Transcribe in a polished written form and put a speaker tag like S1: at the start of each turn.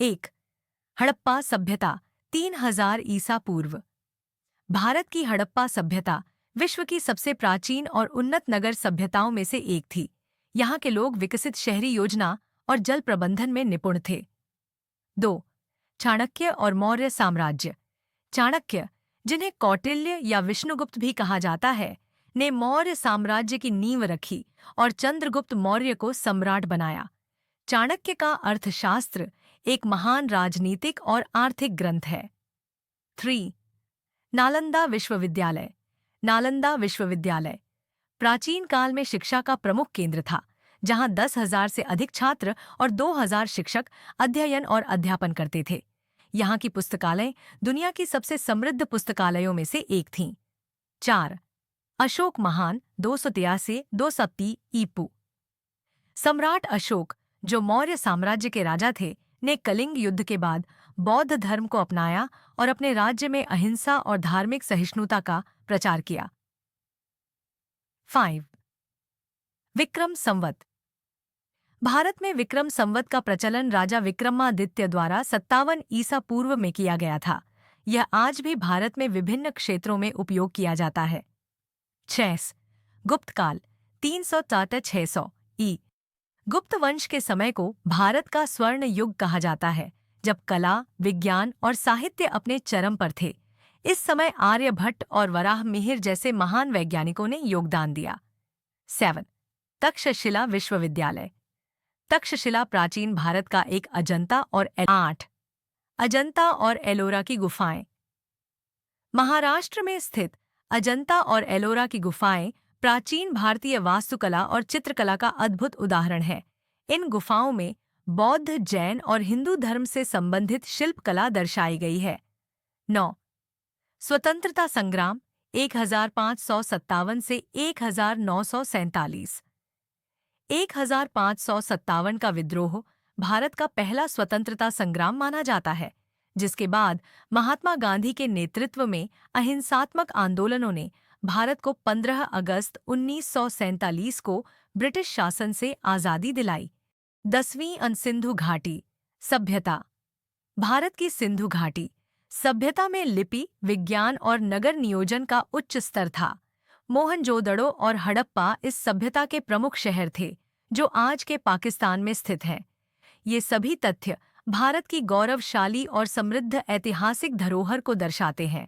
S1: एक, हड़प्पा सभ्यता 3000 ईसा पूर्व। भारत की हड़प्पा सभ्यता विश्व की सबसे प्राचीन और उन्नत नगर सभ्यताओं में से एक थी। यहाँ के लोग विकसित शहरी योजना और जल प्रबंधन में निपुण थे। 2. चाणक्य और मौर्य साम्राज्य। चाणक्य, जिन्हें कौटिल्य या विष्णुगुप्त भी कहा जाता है, ने मौर्य साम्राज्य की नींव रखी और चंद्रगुप्त मौर्य को सम्राट बनाया। चाणक्य का अर्थशास्त्र एक महान राजनीतिक और आर्थिक ग्रंथ है। 3. नालंदा विश्वविद्यालय। नालंदा विश्वविद्यालय प्राचीन काल में शिक्षा का प्रमुख केंद्र था, जहां 10,000 से अधिक छात्र और 2,000 शिक्षक अध्ययन और अध्यापन करते थे। यहाँ की पुस्तकालय दुनिया की सबसे समृद्ध पुस्तकालयों में से एक थीं। 4. अशोक महान 283-270 ईपू। सम्राट अशोक, जो मौर्य साम्राज्य के राजा थे, ने कलिंग युद्ध के बाद बौद्ध धर्म को अपनाया और अपने राज्य में अहिंसा और धार्मिक सहिष्णुता का प्रचार किया। 5. विक्रम संवत। भारत में विक्रम संवत का प्रचलन राजा विक्रमादित्य द्वारा 57 ईसा पूर्व में किया गया था। यह आज भी भारत में विभिन्न क्षेत्रों में उपयोग किया जाता है। 6. गुप्त काल 300-600 ई। गुप्त वंश के समय को भारत का स्वर्ण युग कहा जाता है, जब कला, विज्ञान और साहित्य अपने चरम पर थे। इस समय आर्यभट्ट और वराहमिहिर जैसे महान वैज्ञानिकों ने योगदान दिया। 7. तक्षशिला विश्वविद्यालय। तक्षशिला प्राचीन भारत का एक 8. अजंता और एलोरा की गुफाएं। महाराष्ट्र में स्थित अजंता और एलोरा की गुफाएं प्राचीन भारतीय वास्तुकला और चित्रकला का अद्भुत उदाहरण है। इन गुफाओं में बौद्ध, जैन और हिंदू धर्म से संबंधित शिल्पकला दर्शाई गई है। 9. स्वतंत्रता संग्राम 1557 से 1947। 1557 का विद्रोह भारत का पहला स्वतंत्रता संग्राम माना जाता है, जिसके बाद महात्मा गांधी के नेतृत्व में अहिंसात्मक आंदोलनों ने भारत को 15 अगस्त 1947 को ब्रिटिश शासन से आज़ादी दिलाई। 10वीं सिंधु घाटी सभ्यता। भारत की सिंधु घाटी सभ्यता में लिपि, विज्ञान और नगर नियोजन का उच्च स्तर था। मोहनजोदड़ो और हड़प्पा इस सभ्यता के प्रमुख शहर थे, जो आज के पाकिस्तान में स्थित हैं। ये सभी तथ्य भारत की गौरवशाली और समृद्ध ऐतिहासिक धरोहर को दर्शाते हैं।